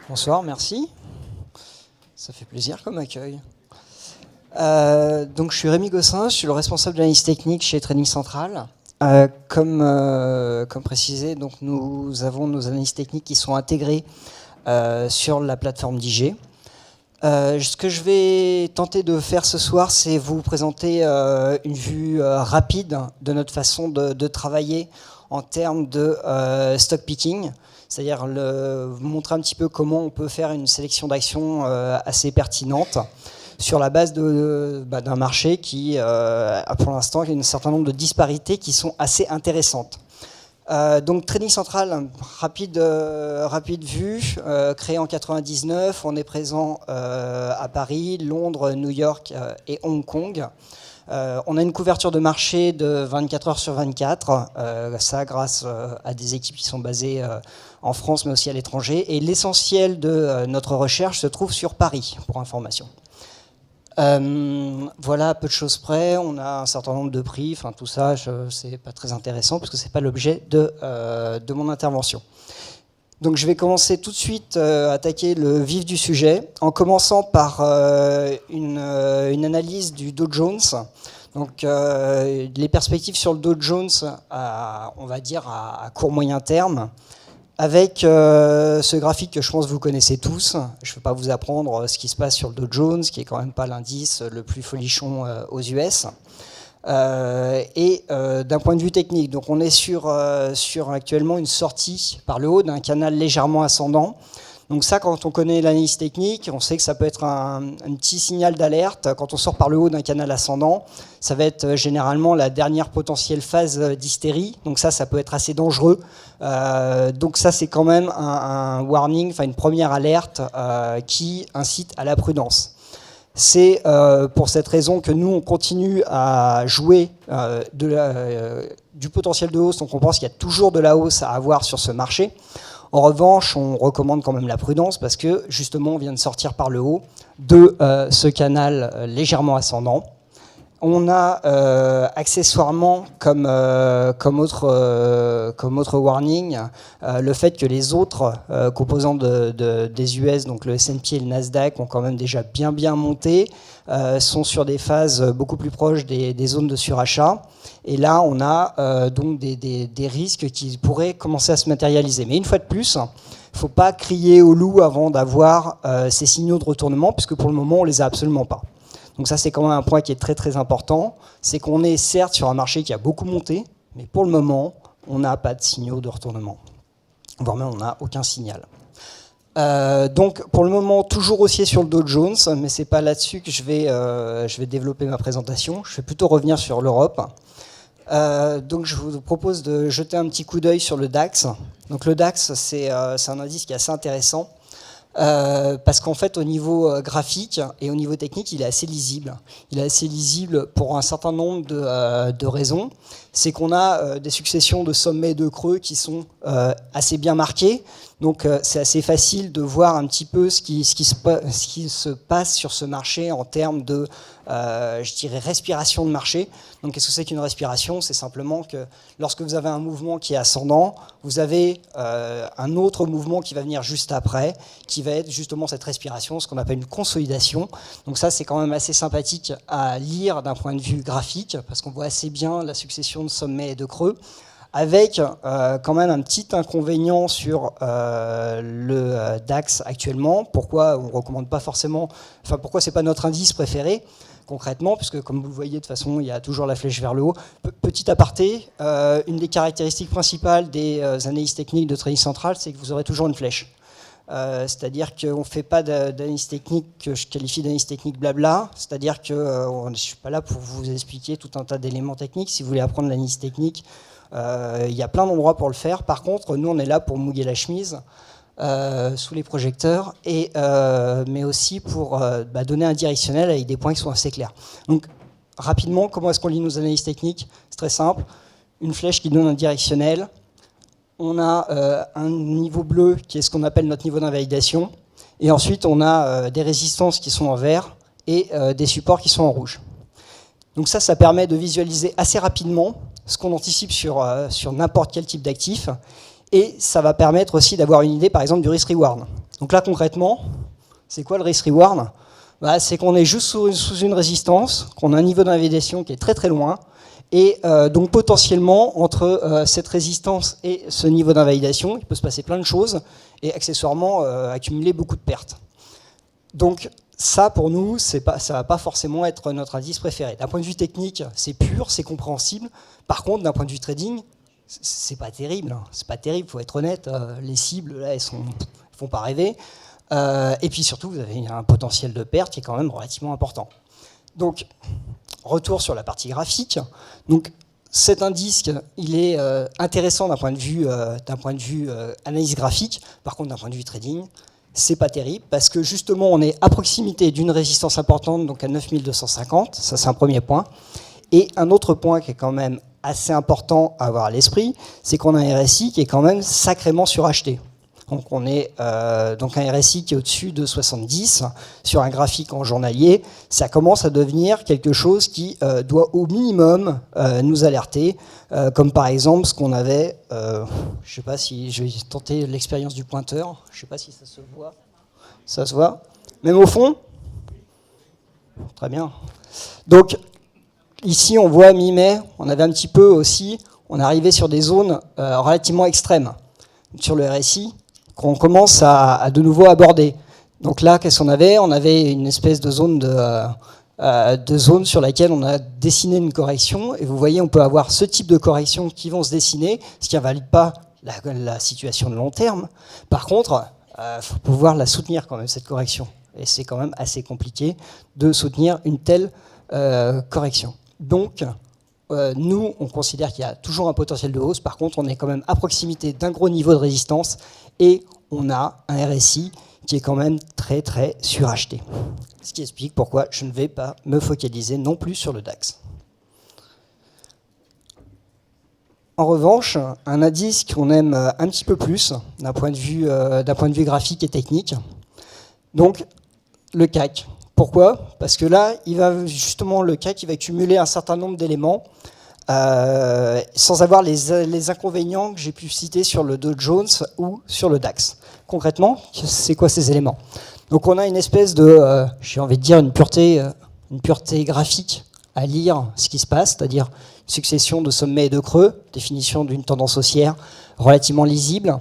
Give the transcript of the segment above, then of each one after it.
Bonsoir, merci. Ça fait plaisir comme accueil. Donc je suis Rémi Gossin, je suis le responsable de l'analyse technique chez Training Central. Comme précisé, donc nous avons nos analyses techniques qui sont intégrées sur la plateforme d'IG. Ce que je vais tenter de faire ce soir, c'est vous présenter une vue rapide de notre façon de travailler en termes de stock picking, c'est-à-dire vous montrer un petit peu comment on peut faire une sélection d'actions assez pertinente sur la base d'un marché qui a pour l'instant un certain nombre de disparités qui sont assez intéressantes. Donc Training Central, rapide vue, créé en 99, on est présent à Paris, Londres, New York et Hong Kong. On a une couverture de marché de 24 heures sur 24, ça grâce à des équipes qui sont basées en France mais aussi à l'étranger. Et l'essentiel de notre recherche se trouve sur Paris, pour information. Voilà, à peu de choses près, on a un certain nombre de prix, enfin tout ça, c'est pas très intéressant parce que c'est pas l'objet de mon intervention. Donc je vais commencer tout de suite à attaquer le vif du sujet, en commençant par une analyse du Dow Jones. Donc les perspectives sur le Dow Jones, on va dire à court moyen terme, avec ce graphique que je pense que vous connaissez tous. Je ne vais pas vous apprendre ce qui se passe sur le Dow Jones, qui est quand même pas l'indice le plus folichon aux US. D'un point de vue technique, donc on est sur actuellement une sortie par le haut d'un canal légèrement ascendant. Donc ça, quand on connaît l'analyse technique, on sait que ça peut être un petit signal d'alerte. Quand on sort par le haut d'un canal ascendant, ça va être généralement la dernière potentielle phase d'hystérie. Donc ça peut être assez dangereux. Donc ça, c'est quand même un warning, enfin une première alerte qui incite à la prudence. C'est pour cette raison que nous, on continue à jouer du potentiel de hausse. Donc on pense qu'il y a toujours de la hausse à avoir sur ce marché. En revanche, on recommande quand même la prudence parce que justement, on vient de sortir par le haut de ce canal légèrement ascendant. On a accessoirement comme autre warning le fait que les autres composants des US, donc le S&P et le Nasdaq, ont quand même déjà bien monté, sont sur des phases beaucoup plus proches des zones de surachat. Et là, on a donc des risques qui pourraient commencer à se matérialiser. Mais une fois de plus, il ne faut pas crier au loup avant d'avoir ces signaux de retournement, puisque pour le moment, on ne les a absolument pas. Donc ça, c'est quand même un point qui est très important, c'est qu'on est certes sur un marché qui a beaucoup monté, mais pour le moment, on n'a pas de signaux de retournement. Voire même, on n'a aucun signal. Donc pour le moment, toujours haussier sur le Dow Jones, mais ce n'est pas là-dessus que je vais développer ma présentation. Je vais plutôt revenir sur l'Europe. Donc je vous propose de jeter un petit coup d'œil sur le DAX. Donc le DAX, c'est un indice qui est assez intéressant. Parce qu'en fait, au niveau graphique et au niveau technique, il est assez lisible. Il est assez lisible pour un certain nombre de raisons. C'est qu'on a des successions de sommets et de creux qui sont assez bien marqués. Donc c'est assez facile de voir un petit peu ce qui se passe sur ce marché en termes de, je dirais, respiration de marché. Donc qu'est-ce que c'est qu'une respiration? C'est simplement que lorsque vous avez un mouvement qui est ascendant, vous avez un autre mouvement qui va venir juste après, qui va être justement cette respiration, ce qu'on appelle une consolidation. Donc ça, c'est quand même assez sympathique à lire d'un point de vue graphique, parce qu'on voit assez bien la succession de sommets et de creux, avec quand même un petit inconvénient sur le DAX actuellement. Pourquoi on ne recommande pas forcément, enfin pourquoi c'est pas notre indice préféré concrètement, puisque comme vous le voyez, de toute façon, il y a toujours la flèche vers le haut. Petit aparté, une des caractéristiques principales des analyses techniques de Trading Central, c'est que vous aurez toujours une flèche. C'est-à-dire qu'on ne fait pas d'analyse technique que je qualifie d'analyse technique blabla, c'est-à-dire que je ne suis pas là pour vous expliquer tout un tas d'éléments techniques. Si vous voulez apprendre l'analyse technique, il y a plein d'endroits pour le faire. Par contre, nous, on est là pour mouiller la chemise sous les projecteurs, mais aussi pour donner un directionnel avec des points qui sont assez clairs. Donc, rapidement, comment est-ce qu'on lit nos analyses techniques? C'est très simple. Une flèche qui donne un directionnel. On a un niveau bleu qui est ce qu'on appelle notre niveau d'invalidation. Et ensuite, on a des résistances qui sont en vert et des supports qui sont en rouge. Donc ça permet de visualiser assez rapidement ce qu'on anticipe sur n'importe quel type d'actif. Et ça va permettre aussi d'avoir une idée, par exemple, du risk-reward. Donc là, concrètement, c'est quoi le risk-reward? C'est qu'on est juste sous une résistance, qu'on a un niveau d'invalidation qui est très très loin, et donc potentiellement, entre cette résistance et ce niveau d'invalidation, il peut se passer plein de choses, et accessoirement accumuler beaucoup de pertes. Donc ça, pour nous, ça ne va pas forcément être notre indice préféré. D'un point de vue technique, c'est pur, c'est compréhensible. Par contre, d'un point de vue trading, c'est pas terrible. C'est pas terrible, il faut être honnête. Les cibles, là, elles font pas rêver. Et puis surtout, vous avez un potentiel de perte qui est quand même relativement important. Donc, retour sur la partie graphique. Donc, cet indice, il est intéressant d'un point de vue analyse graphique. Par contre, d'un point de vue trading, c'est pas terrible parce que justement, on est à proximité d'une résistance importante, donc à 9250. Ça, c'est un premier point. Et un autre point qui est quand même assez important à avoir à l'esprit, c'est qu'on a un RSI qui est quand même sacrément suracheté. Donc on est donc un RSI qui est au-dessus de 70 sur un graphique en journalier. Ça commence à devenir quelque chose qui doit au minimum nous alerter, comme par exemple ce qu'on avait, je ne sais pas si je vais tenter l'expérience du pointeur, je ne sais pas si ça se voit. Ça se voit. Même au fond. Très bien. Donc ici on voit mi-mai, on avait un petit peu aussi, on arrivait sur des zones relativement extrêmes sur le RSI, qu'on commence à de nouveau aborder. Donc là, qu'est-ce qu'on avait? On avait une espèce de zone sur laquelle on a dessiné une correction, et vous voyez, on peut avoir ce type de correction qui vont se dessiner, ce qui n'invalide pas la situation de long terme. Par contre, il faut pouvoir la soutenir quand même, cette correction. Et c'est quand même assez compliqué de soutenir une telle correction. Donc, nous, on considère qu'il y a toujours un potentiel de hausse. Par contre, on est quand même à proximité d'un gros niveau de résistance et on a un RSI qui est quand même très très suracheté. Ce qui explique pourquoi je ne vais pas me focaliser non plus sur le DAX. En revanche, un indice qu'on aime un petit peu plus d'un point de vue graphique et technique, donc le CAC. Pourquoi? Parce que là, le CAC il va accumuler un certain nombre d'éléments sans avoir les inconvénients que j'ai pu citer sur le Dow Jones ou sur le DAX. Concrètement, c'est quoi ces éléments? Donc on a une espèce de, j'ai envie de dire, une pureté graphique à lire ce qui se passe, c'est-à-dire une succession de sommets et de creux, définition d'une tendance haussière relativement lisible,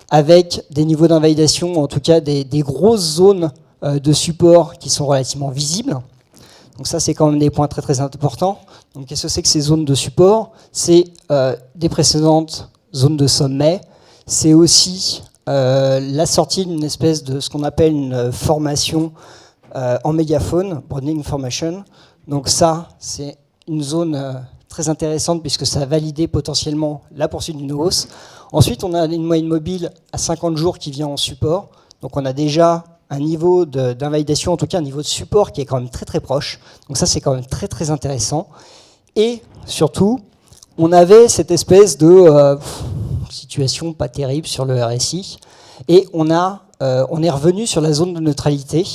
avec des niveaux d'invalidation, en tout cas des grosses zones de support qui sont relativement visibles. Donc ça, c'est quand même des points très très importants. Donc qu'est-ce que c'est que ces zones de support? C'est des précédentes zones de sommet. C'est aussi la sortie d'une espèce de ce qu'on appelle une formation en mégaphone, broadening formation. Donc ça, c'est une zone très intéressante puisque ça a validé potentiellement la poursuite d'une hausse. Ensuite, on a une moyenne mobile à 50 jours qui vient en support. Donc on a déjà un niveau d'invalidation, en tout cas un niveau de support qui est quand même très très proche. Donc ça, c'est quand même très très intéressant. Et surtout, on avait cette espèce de situation pas terrible sur le RSI. Et on est revenu sur la zone de neutralité.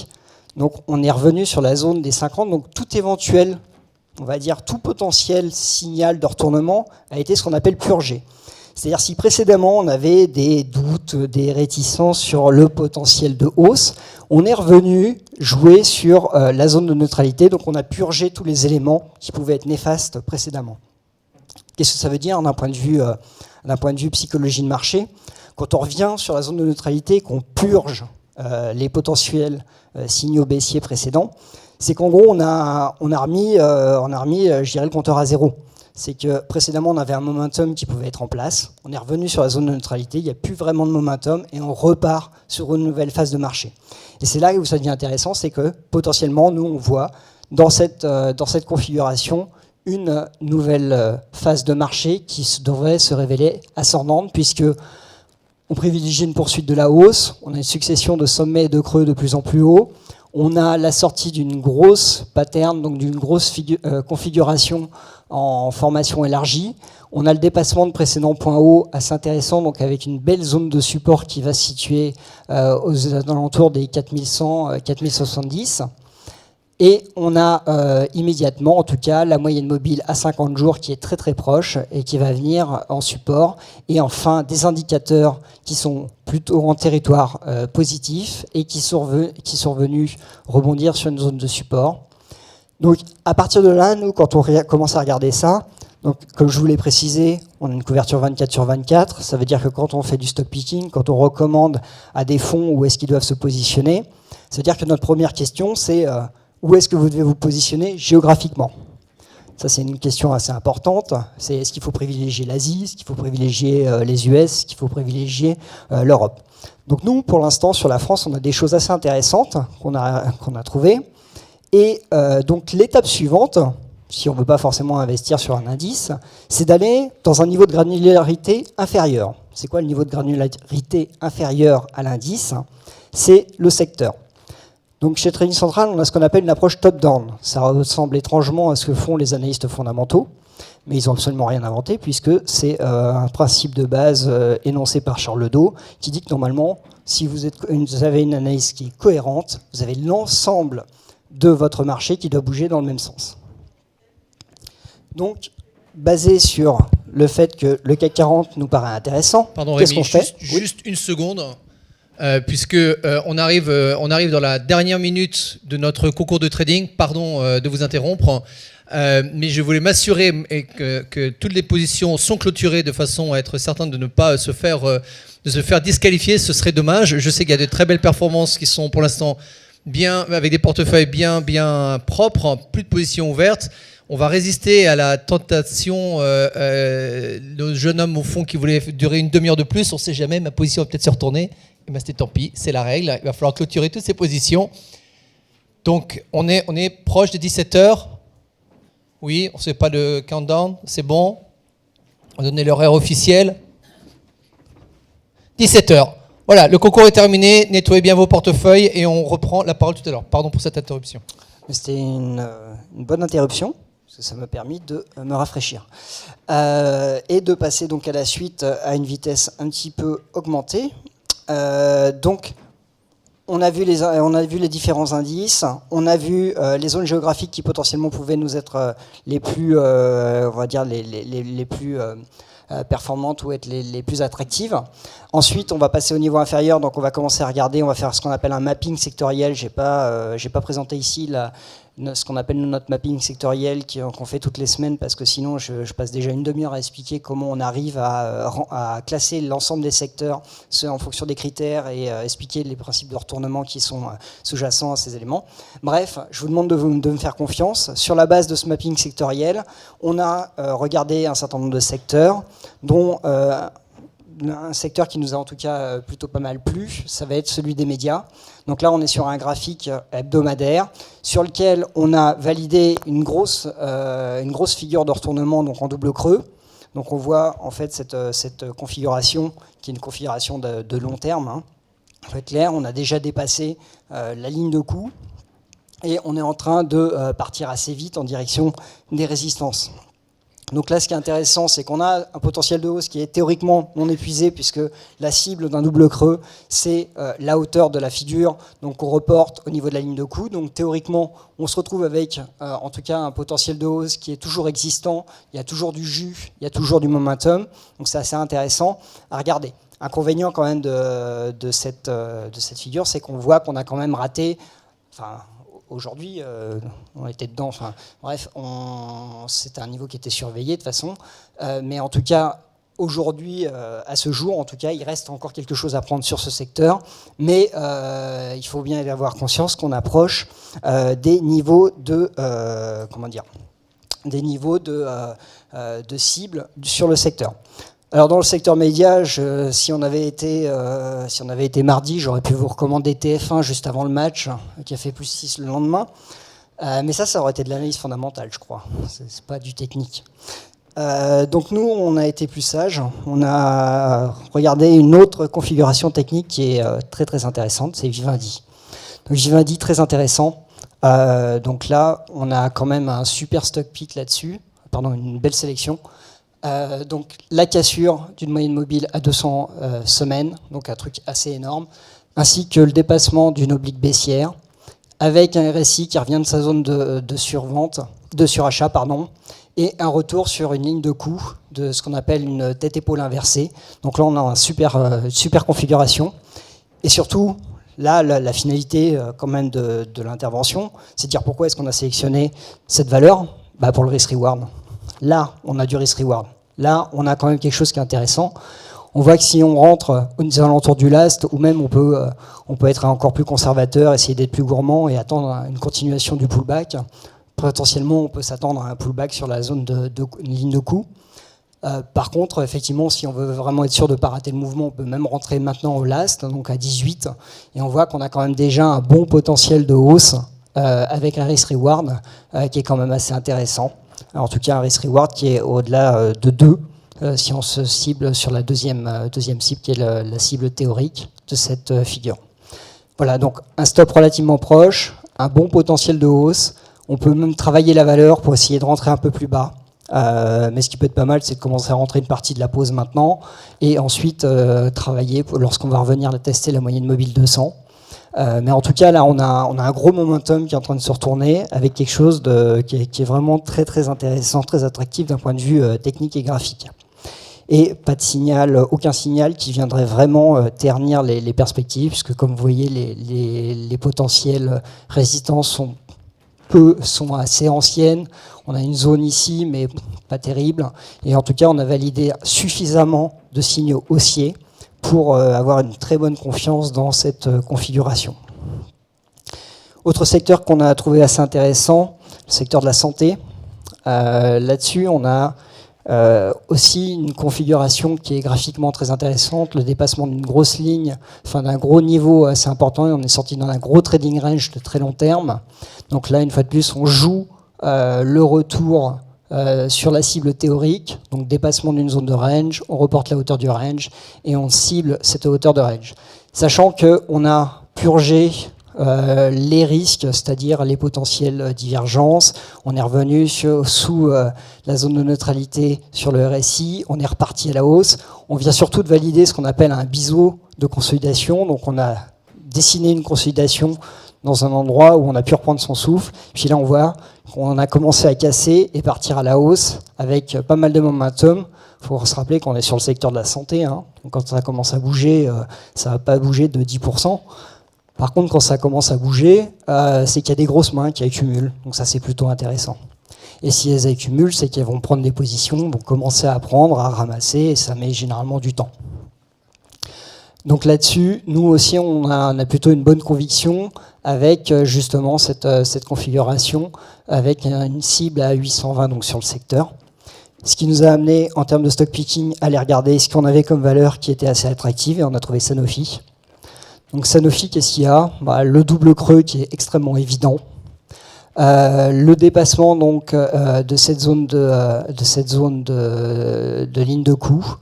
Donc on est revenu sur la zone des 50. Donc tout éventuel, on va dire tout potentiel signal de retournement a été ce qu'on appelle purgé. C'est-à-dire si précédemment on avait des doutes, des réticences sur le potentiel de hausse, on est revenu jouer sur la zone de neutralité, donc on a purgé tous les éléments qui pouvaient être néfastes précédemment. Qu'est-ce que ça veut dire d'un point de vue psychologie de marché? Quand on revient sur la zone de neutralité, qu'on purge les potentiels signaux baissiers précédents, c'est qu'en gros on a remis, je dirais, le compteur à zéro. C'est que précédemment, on avait un momentum qui pouvait être en place. On est revenu sur la zone de neutralité, il n'y a plus vraiment de momentum et on repart sur une nouvelle phase de marché. Et c'est là où ça devient intéressant, c'est que potentiellement, nous, on voit dans cette configuration une nouvelle phase de marché qui devrait se révéler ascendante puisque on privilégie une poursuite de la hausse, on a une succession de sommets et de creux de plus en plus hauts. On a la sortie d'une grosse pattern, donc d'une grosse configuration en formation élargie. On a le dépassement de précédents points hauts assez intéressant, donc avec une belle zone de support qui va se situer aux alentours des 4100, 4070. Et on a immédiatement, en tout cas, la moyenne mobile à 50 jours qui est très très proche et qui va venir en support. Et enfin, des indicateurs qui sont plutôt en territoire positif et qui sont venus rebondir sur une zone de support. Donc à partir de là, nous, quand on commence à regarder ça, donc, comme je vous l'ai précisé, on a une couverture 24 sur 24. Ça veut dire que quand on fait du stock picking, quand on recommande à des fonds où est-ce qu'ils doivent se positionner, ça veut dire que notre première question, c'est où est-ce que vous devez vous positionner géographiquement. Ça, c'est une question assez importante. C'est est-ce qu'il faut privilégier l'Asie, est-ce qu'il faut privilégier les US, est-ce qu'il faut privilégier l'Europe. Donc nous, pour l'instant, sur la France, on a des choses assez intéressantes qu'on a trouvées. Et donc l'étape suivante, si on ne veut pas forcément investir sur un indice, c'est d'aller dans un niveau de granularité inférieur. C'est quoi le niveau de granularité inférieur à l'indice? C'est le secteur. Donc chez Trading Central, on a ce qu'on appelle une approche top-down. Ça ressemble étrangement à ce que font les analystes fondamentaux, mais ils n'ont absolument rien inventé, puisque c'est un principe de base énoncé par Charles Ledoux, qui dit que normalement, si vous avez une analyse qui est cohérente, vous avez l'ensemble de votre marché qui doit bouger dans le même sens. Donc, basé sur le fait que le CAC 40 nous paraît intéressant, qu'est-ce qu'on fait? Juste une seconde, puisque on arrive dans la dernière minute de notre concours de trading. Pardon de vous interrompre, mais je voulais m'assurer que toutes les positions sont clôturées de façon à être certain de ne pas se faire disqualifier. Ce serait dommage. Je sais qu'il y a de très belles performances qui sont pour l'instant bien, avec des portefeuilles bien propres, plus de positions ouvertes. On va résister à la tentation, le jeune homme au fond qui voulait durer une demi-heure de plus, on ne sait jamais, ma position va peut-être se retourner. Et ben c'était tant pis, c'est la règle, il va falloir clôturer toutes ces positions. Donc on est proche de 17h. Oui, on ne sait pas le countdown, c'est bon. On va donner l'horaire officiel. 17h. Voilà, le concours est terminé, nettoyez bien vos portefeuilles et on reprend la parole tout à l'heure. Pardon pour cette interruption. C'était une bonne interruption, parce que ça m'a permis de me rafraîchir. Et de passer donc à la suite à une vitesse un petit peu augmentée. Donc, on a vu les différents indices, on a vu les zones géographiques qui potentiellement pouvaient nous être les plus, on va dire, les plus performantes ou être les plus attractives. Ensuite, on va passer au niveau inférieur, donc on va commencer à regarder, on va faire ce qu'on appelle un mapping sectoriel. J'ai pas présenté ici ce qu'on appelle notre mapping sectoriel qu'on fait toutes les semaines, parce que sinon je passe déjà une demi-heure à expliquer comment on arrive à classer l'ensemble des secteurs en fonction des critères et expliquer les principes de retournement qui sont sous-jacents à ces éléments. Bref, je vous demande de me faire confiance. Sur la base de ce mapping sectoriel, on a regardé un certain nombre de secteurs, dont un secteur qui nous a en tout cas plutôt pas mal plu, ça va être celui des médias. Donc là, on est sur un graphique hebdomadaire sur lequel on a validé une grosse figure de retournement, donc en double creux. Donc on voit en fait cette configuration qui est une configuration de long terme. Hein. Pour être clair, on a déjà dépassé la ligne de coup et on est en train de partir assez vite en direction des résistances. Donc là, ce qui est intéressant, c'est qu'on a un potentiel de hausse qui est théoriquement non épuisé, puisque la cible d'un double creux, c'est la hauteur de la figure, donc on reporte au niveau de la ligne de coup. Donc théoriquement, on se retrouve avec, en tout cas, un potentiel de hausse qui est toujours existant. Il y a toujours du jus, il y a toujours du momentum. Donc c'est assez intéressant à regarder. Inconvénient quand même de cette figure, c'est qu'on voit qu'on a quand même raté... Aujourd'hui, on était dedans. Enfin, bref, c'était un niveau qui était surveillé de toute façon. Mais en tout cas, aujourd'hui, à ce jour, en tout cas, il reste encore quelque chose à prendre sur ce secteur. Mais il faut bien avoir conscience qu'on approche des niveaux de cible sur le secteur. Alors dans le secteur média, si on avait été mardi, j'aurais pu vous recommander TF1 juste avant le match, qui a fait plus 6 le lendemain. Mais ça aurait été de l'analyse fondamentale, je crois. C'est pas du technique. Donc nous, on a été plus sages. On a regardé une autre configuration technique qui est très très intéressante, c'est Vivendi. Donc Vivendi, très intéressant. Donc là, on a quand même un super stock pick là-dessus. Une belle sélection. Donc la cassure d'une moyenne mobile à 200 semaines, donc un truc assez énorme, ainsi que le dépassement d'une oblique baissière, avec un RSI qui revient de sa zone de surachat, et un retour sur une ligne de coup de ce qu'on appelle une tête-épaule inversée. Donc là, on a une super configuration. Et surtout, là, la finalité quand même de l'intervention, c'est de dire pourquoi est-ce qu'on a sélectionné cette valeur pour le risk-reward. Là, on a du risk-reward. Là, on a quand même quelque chose qui est intéressant. On voit que si on rentre aux alentours du last, ou même on peut être encore plus conservateur, essayer d'être plus gourmand et attendre une continuation du pullback. Potentiellement, on peut s'attendre à un pullback sur la zone de ligne de coup. Par contre, effectivement, si on veut vraiment être sûr de ne pas rater le mouvement, on peut même rentrer maintenant au last, donc à 18. Et on voit qu'on a quand même déjà un bon potentiel de hausse avec un risk-reward qui est quand même assez intéressant. Alors, en tout cas, un risk-reward qui est au-delà de 2, si on se cible sur la deuxième cible, qui est la cible théorique de cette figure. Voilà, donc un stop relativement proche, un bon potentiel de hausse. On peut même travailler la valeur pour essayer de rentrer un peu plus bas. Mais ce qui peut être pas mal, c'est de commencer à rentrer une partie de la pause maintenant et ensuite travailler lorsqu'on va revenir tester la moyenne mobile 200. Mais en tout cas, là, on a un gros momentum qui est en train de se retourner avec quelque chose qui est vraiment très, très intéressant, très attractif d'un point de vue technique et graphique. Et pas de signal, aucun signal qui viendrait vraiment ternir les perspectives, puisque comme vous voyez, les potentielles résistances sont assez anciennes. On a une zone ici, mais pas terrible. Et en tout cas, on a validé suffisamment de signaux haussiers pour avoir une très bonne confiance dans cette configuration. Autre secteur qu'on a trouvé assez intéressant, le secteur de la santé. Là-dessus, on a aussi une configuration qui est graphiquement très intéressante, le dépassement d'une grosse ligne, enfin d'un gros niveau assez important, et on est sorti dans un gros trading range de très long terme. Donc là, une fois de plus, on joue le retour sur la cible théorique, donc dépassement d'une zone de range, on reporte la hauteur du range et on cible cette hauteur de range. Sachant qu'on a purgé les risques, c'est-à-dire les potentielles divergences. On est revenu sous la zone de neutralité sur le RSI, on est reparti à la hausse. On vient surtout de valider ce qu'on appelle un biseau de consolidation. Donc on a dessiné une consolidation dans un endroit où on a pu reprendre son souffle. Puis là on voit qu'on a commencé à casser et partir à la hausse avec pas mal de momentum. Il faut se rappeler qu'on est sur le secteur de la santé. Donc quand ça commence à bouger, ça ne va pas bouger de 10%. Par contre, quand ça commence à bouger, c'est qu'il y a des grosses mains qui accumulent. Donc ça, c'est plutôt intéressant. Et si elles accumulent, c'est qu'elles vont prendre des positions, vont commencer à prendre, à ramasser, et ça met généralement du temps. Donc là-dessus, nous aussi, on a plutôt une bonne conviction avec justement cette configuration, avec une cible à 820 donc sur le secteur. Ce qui nous a amené, en termes de stock picking, à aller regarder ce qu'on avait comme valeur qui était assez attractive, et on a trouvé Sanofi. Donc Sanofi, qu'est-ce qu'il y a ? Le double creux qui est extrêmement évident. Le dépassement donc, de cette zone de ligne de coup.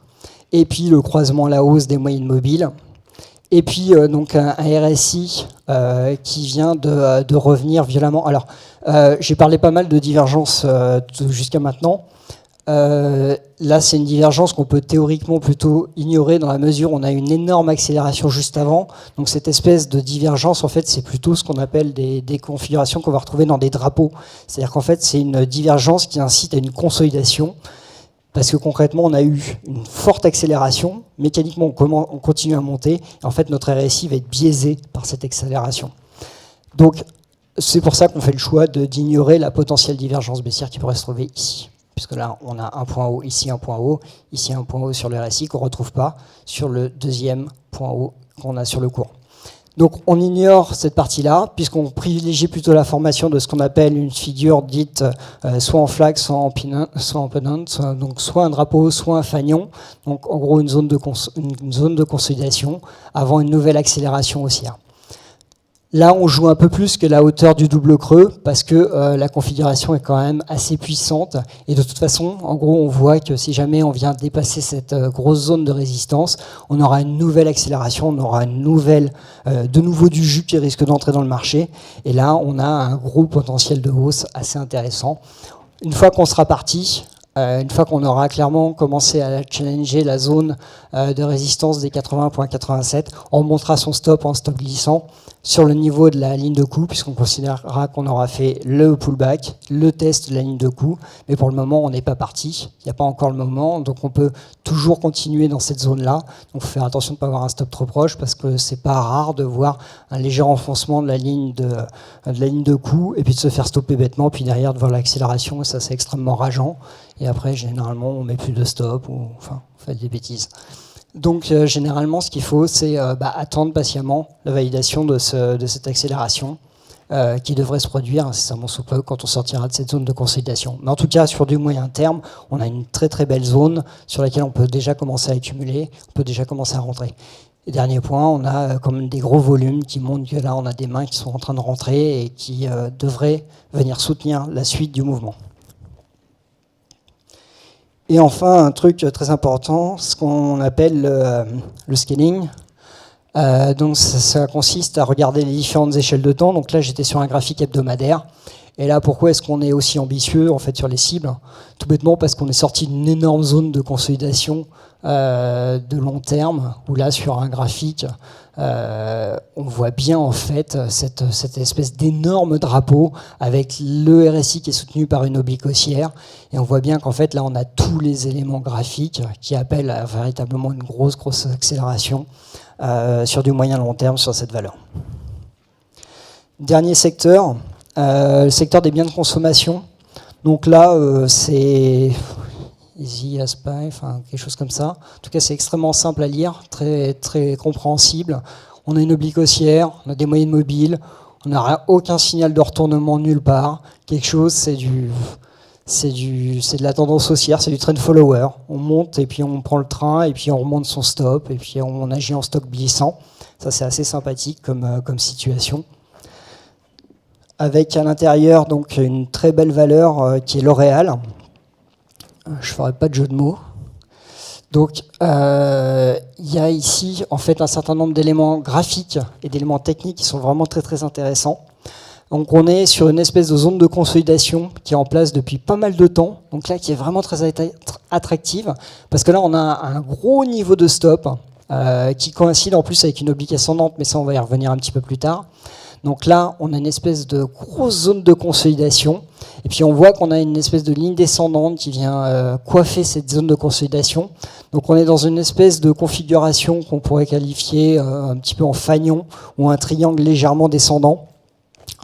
Et puis le croisement à la hausse des moyennes mobiles. Et puis donc un RSI qui vient de revenir violemment. Alors, j'ai parlé pas mal de divergences jusqu'à maintenant. Là, c'est une divergence qu'on peut théoriquement plutôt ignorer dans la mesure où on a une énorme accélération juste avant. Donc cette espèce de divergence, en fait, c'est plutôt ce qu'on appelle des configurations qu'on va retrouver dans des drapeaux. C'est-à-dire qu'en fait, c'est une divergence qui incite à une consolidation. Parce que concrètement, on a eu une forte accélération. Mécaniquement, on continue à monter. Et en fait, notre RSI va être biaisé par cette accélération. Donc, c'est pour ça qu'on fait le choix d'ignorer la potentielle divergence baissière qui pourrait se trouver ici. Puisque là, on a un point haut, ici un point haut sur le RSI qu'on ne retrouve pas sur le deuxième point haut qu'on a sur le cours. Donc on ignore cette partie-là, puisqu'on privilégie plutôt la formation de ce qu'on appelle une figure dite soit en flag, soit en pennant, donc soit un drapeau, soit un fanion. Donc en gros une zone de consolidation avant une nouvelle accélération haussière. Là, on joue un peu plus que la hauteur du double creux parce que la configuration est quand même assez puissante. Et de toute façon, en gros, on voit que si jamais on vient dépasser cette grosse zone de résistance, on aura une nouvelle accélération, on aura de nouveau du jus qui risque d'entrer dans le marché. Et là, on a un gros potentiel de hausse assez intéressant. Une fois qu'on sera parti, Une fois qu'on aura clairement commencé à challenger la zone de résistance des 80.87, on remontera son stop en stop glissant sur le niveau de la ligne de coup, puisqu'on considérera qu'on aura fait le pullback, le test de la ligne de coup, mais pour le moment on n'est pas parti, il n'y a pas encore le moment, donc on peut toujours continuer dans cette zone-là. Donc il faut faire attention de ne pas avoir un stop trop proche, parce que c'est pas rare de voir un léger enfoncement de la ligne de coup, et puis de se faire stopper bêtement, puis derrière de voir l'accélération, et ça c'est extrêmement rageant. Et après, généralement, on met plus de stop, ou enfin, on fait des bêtises. Donc, généralement, ce qu'il faut, c'est attendre patiemment la validation de cette accélération qui devrait se produire incessamment sous peu quand on sortira de cette zone de consolidation. Mais en tout cas, sur du moyen terme, on a une très très belle zone sur laquelle on peut déjà commencer à accumuler, on peut déjà commencer à rentrer. Et dernier point, on a comme des gros volumes qui montrent que là, on a des mains qui sont en train de rentrer et qui devraient venir soutenir la suite du mouvement. Et enfin, un truc très important, ce qu'on appelle le scaling. Donc ça consiste à regarder les différentes échelles de temps. Donc là, j'étais sur un graphique hebdomadaire. Et là, pourquoi est-ce qu'on est aussi ambitieux en fait sur les cibles? Tout bêtement parce qu'on est sorti d'une énorme zone de consolidation de long terme, où là, sur un graphique, on voit bien en fait cette espèce d'énorme drapeau avec le RSI qui est soutenu par une oblique haussière, et on voit bien qu'en fait là on a tous les éléments graphiques qui appellent à véritablement une grosse accélération sur du moyen long terme sur cette valeur. Dernier secteur, le secteur des biens de consommation. Donc là c'est Easy as pie, enfin quelque chose comme ça. En tout cas, c'est extrêmement simple à lire, très très compréhensible. On a une oblique haussière, on a des moyennes mobiles, on n'a aucun signal de retournement nulle part. Quelque chose, c'est de la tendance haussière, c'est du trend follower. On monte et puis on prend le train et puis on remonte son stop et puis on agit en stock glissant. Ça, c'est assez sympathique comme situation. Avec à l'intérieur donc une très belle valeur qui est L'Oréal. Je ne ferai pas de jeu de mots. Donc, il y a ici en fait un certain nombre d'éléments graphiques et d'éléments techniques qui sont vraiment très très intéressants. Donc, on est sur une espèce de zone de consolidation qui est en place depuis pas mal de temps. Donc là, qui est vraiment très attractive parce que là, on a un gros niveau de stop qui coïncide en plus avec une oblique ascendante, mais ça, on va y revenir un petit peu plus tard. Donc là, on a une espèce de grosse zone de consolidation. Et puis on voit qu'on a une espèce de ligne descendante qui vient coiffer cette zone de consolidation. Donc on est dans une espèce de configuration qu'on pourrait qualifier un petit peu en fanion ou un triangle légèrement descendant.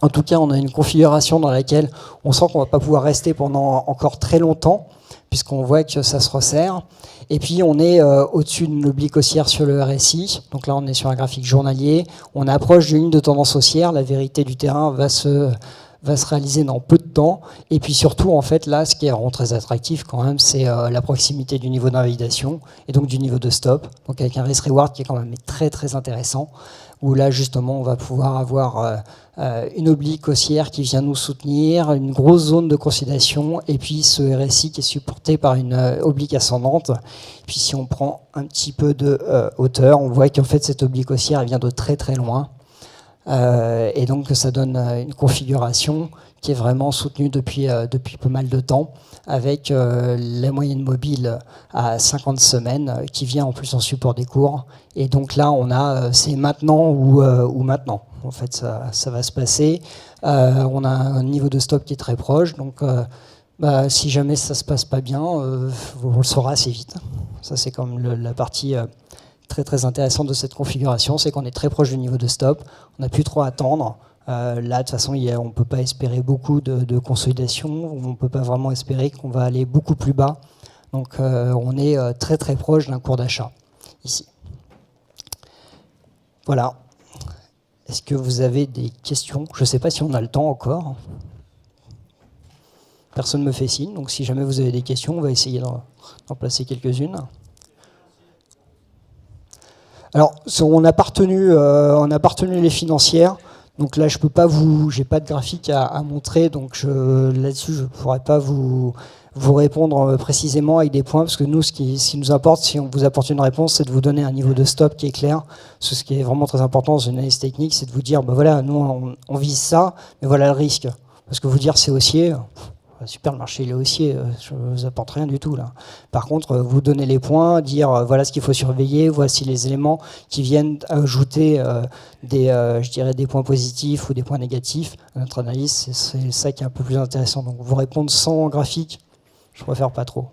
En tout cas, on a une configuration dans laquelle on sent qu'on ne va pas pouvoir rester pendant encore très longtemps, puisqu'on voit que ça se resserre. Et puis on est au-dessus d'une oblique haussière sur le RSI. Donc là, on est sur un graphique journalier. On approche d'une ligne de tendance haussière. La vérité du terrain va se réaliser dans peu de temps. Et puis surtout, en fait, là, ce qui est vraiment très attractif quand même, c'est la proximité du niveau d'invalidation et donc du niveau de stop. Donc avec un risk-reward qui est quand même très très intéressant, où là, justement, on va pouvoir avoir une oblique haussière qui vient nous soutenir, une grosse zone de consolidation, et puis ce RSI qui est supporté par une oblique ascendante. Puis si on prend un petit peu de hauteur, on voit qu'en fait, cette oblique haussière, elle vient de très très loin. Et donc ça donne une configuration qui est vraiment soutenue depuis pas mal de temps, avec la moyenne mobile à 50 semaines qui vient en plus en support des cours. Et donc là, on a c'est maintenant ou maintenant. En fait, ça va se passer. On a un niveau de stop qui est très proche. Donc si jamais ça se passe pas bien, on le saura assez vite. Ça, c'est comme la partie très très intéressante de cette configuration, c'est qu'on est très proche du niveau de stop, on n'a plus trop à attendre. Là, de toute façon, on ne peut pas espérer beaucoup de consolidation, on ne peut pas vraiment espérer qu'on va aller beaucoup plus bas. Donc on est très très proche d'un cours d'achat, ici. Voilà. Est-ce que vous avez des questions? Je ne sais pas si on a le temps encore. Personne ne me fait signe, donc si jamais vous avez des questions, on va essayer d'en placer quelques-unes. Alors, on a pas retenu les financières. Donc là, je peux pas j'ai pas de graphique à montrer, donc là-dessus, je pourrais pas vous répondre précisément avec des points, parce que nous, ce qui nous importe, si on vous apporte une réponse, c'est de vous donner un niveau de stop qui est clair. Ce qui est vraiment très important dans une analyse technique, c'est de vous dire, voilà, nous, on vise ça, mais voilà le risque. Parce que vous dire c'est haussier, Super, le marché il est haussier, je ne vous apporte rien du tout là. Par contre, vous donnez les points, dire voilà ce qu'il faut surveiller, voici les éléments qui viennent ajouter je dirais des points positifs ou des points négatifs à notre analyse. C'est ça qui est un peu plus intéressant. Donc vous répondre sans graphique, je préfère pas trop.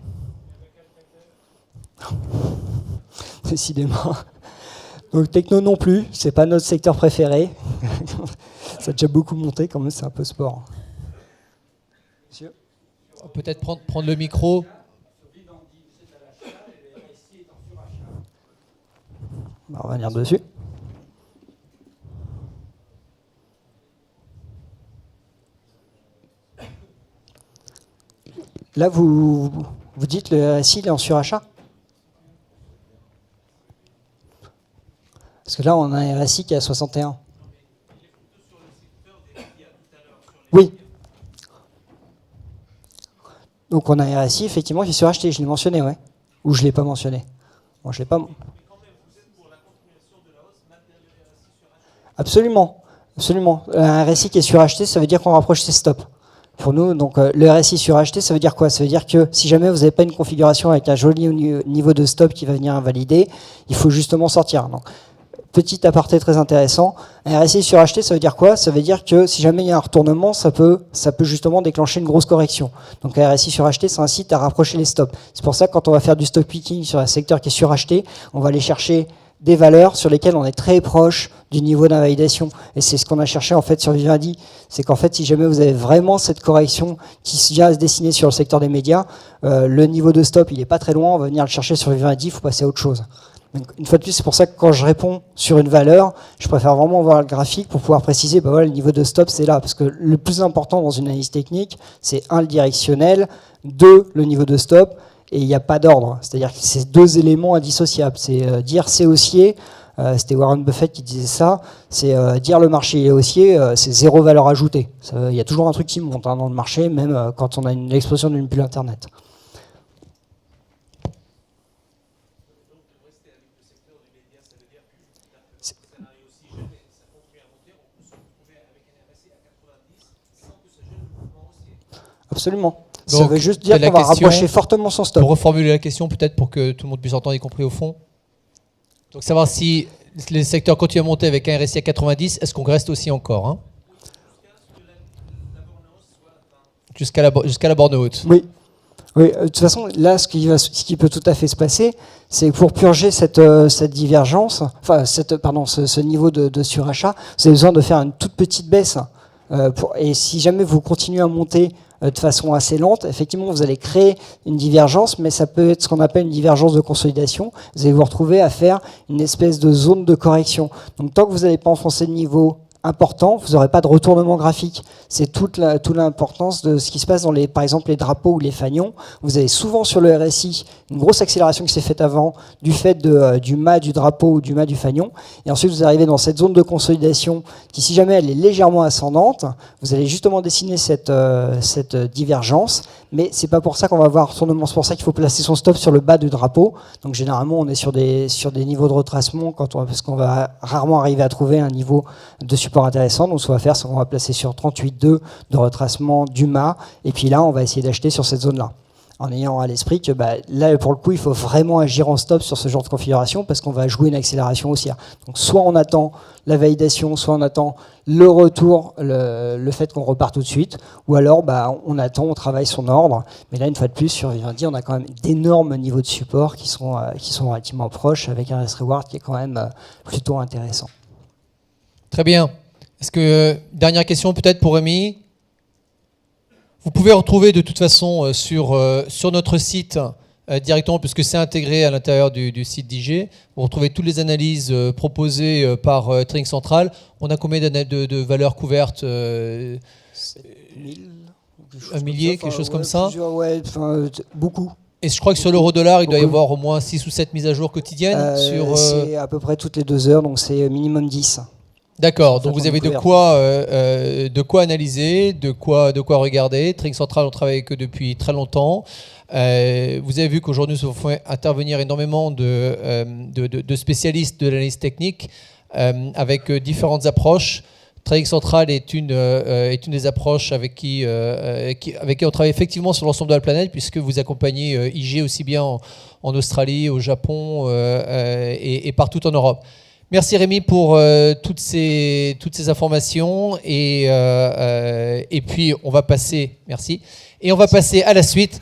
Décidément. Donc techno non plus, c'est pas notre secteur préféré. Ça a déjà beaucoup monté quand même, c'est un peu sport. Monsieur ? Peut-être prendre le micro. On va revenir dessus. Là, vous dites le RSI il est en surachat ? Parce que là, on a un RSI qui est à 61. Oui. Donc on a un RSI effectivement qui est suracheté, je l'ai mentionné, ouais. Ou je ne l'ai pas mentionné. Bon, je l'ai pas. Absolument, absolument. Un RSI qui est suracheté, ça veut dire qu'on rapproche ses stops. Pour nous, donc le RSI suracheté, ça veut dire quoi? Ça veut dire que si jamais vous n'avez pas une configuration avec un joli niveau de stop qui va venir invalider, il faut justement sortir. Donc, petit aparté très intéressant, un RSI suracheté, ça veut dire quoi? Ça veut dire que si jamais il y a un retournement, ça peut justement déclencher une grosse correction. Donc un RSI suracheté, ça incite à rapprocher les stops. C'est pour ça que quand on va faire du stop picking sur un secteur qui est suracheté, on va aller chercher des valeurs sur lesquelles on est très proche du niveau d'invalidation. Et c'est ce qu'on a cherché en fait sur Vivendi. C'est qu'en fait, si jamais vous avez vraiment cette correction qui vient se dessiner sur le secteur des médias, le niveau de stop, il n'est pas très loin, on va venir le chercher sur Vivendi, il faut passer à autre chose. Donc, une fois de plus, c'est pour ça que quand je réponds sur une valeur, je préfère vraiment voir le graphique pour pouvoir préciser, bah voilà, le niveau de stop, c'est là. Parce que le plus important dans une analyse technique, c'est 1, le directionnel, 2, le niveau de stop, et il n'y a pas d'ordre. C'est-à-dire que c'est deux éléments indissociables. C'est dire c'est haussier, c'était Warren Buffett qui disait ça, c'est dire le marché est haussier, c'est zéro valeur ajoutée. Il y a toujours un truc qui monte dans le marché, même quand on a une explosion d'une bulle Internet. Absolument. Donc, ça veut juste dire qu'on va rapprocher fortement son stop. Pour reformuler la question, peut-être pour que tout le monde puisse entendre, y compris au fond. Donc savoir si les secteurs continuent à monter avec un RSI à 90, est-ce qu'on reste aussi encore, hein, jusqu'à la borne haute. Oui. Oui, de toute façon, là, ce qui peut tout à fait se passer, c'est que pour purger cette divergence, enfin, ce niveau de surachat, vous avez besoin de faire une toute petite baisse. Et si jamais vous continuez à monter de façon assez lente, effectivement, vous allez créer une divergence, mais ça peut être ce qu'on appelle une divergence de consolidation. Vous allez vous retrouver à faire une espèce de zone de correction. Donc, tant que vous n'allez pas enfoncer le niveau important, vous n'aurez pas de retournement graphique. C'est toute l'importance de ce qui se passe dans par exemple les drapeaux ou les fanions. Vous avez souvent sur le RSI une grosse accélération qui s'est faite avant du fait du mât du drapeau ou du mât du fanion. Et ensuite vous arrivez dans cette zone de consolidation qui, si jamais elle est légèrement ascendante, vous allez justement dessiner cette divergence. Mais c'est pas pour ça qu'on va avoir un retournement. C'est pour ça qu'il faut placer son stop sur le bas du drapeau. Donc généralement on est sur des niveaux de retracement parce qu'on va rarement arriver à trouver un niveau de support intéressant. Donc ce qu'on va faire, c'est qu'on va placer sur 38,2 de retracement du mât. Et puis là, on va essayer d'acheter sur cette zone-là. En ayant à l'esprit que là, pour le coup, il faut vraiment agir en stop sur ce genre de configuration parce qu'on va jouer une accélération haussière. Donc soit on attend la validation, soit on attend le retour, le fait qu'on repart tout de suite, ou alors on attend, on travaille son ordre. Mais là, une fois de plus, sur Vivendi, on a quand même d'énormes niveaux de support qui sont relativement proches avec un risk-reward qui est quand même plutôt intéressant. Très bien. Est-ce que, dernière question peut-être pour Rémi. Vous pouvez retrouver de toute façon sur notre site directement, puisque c'est intégré à l'intérieur du site d'IG. Vous retrouvez toutes les analyses proposées par Trading Central. On a combien de valeurs couvertes 1000, un millier, quelque chose comme ça. Ouais, beaucoup. Et je crois que sur l'euro-dollar, il doit y avoir au moins 6 ou 7 mises à jour quotidiennes. C'est à peu près toutes les 2 heures, donc c'est minimum 10. D'accord, donc vous avez de quoi analyser, de quoi regarder. Trading Central, on travaille avec eux depuis très longtemps. Vous avez vu qu'aujourd'hui, nous faisons intervenir énormément de spécialistes de l'analyse technique avec différentes approches. Trading Central est une des approches avec qui on travaille effectivement sur l'ensemble de la planète, puisque vous accompagnez IG aussi bien en Australie, au Japon et partout en Europe. Merci Rémi pour toutes ces informations et puis on va passer à la suite.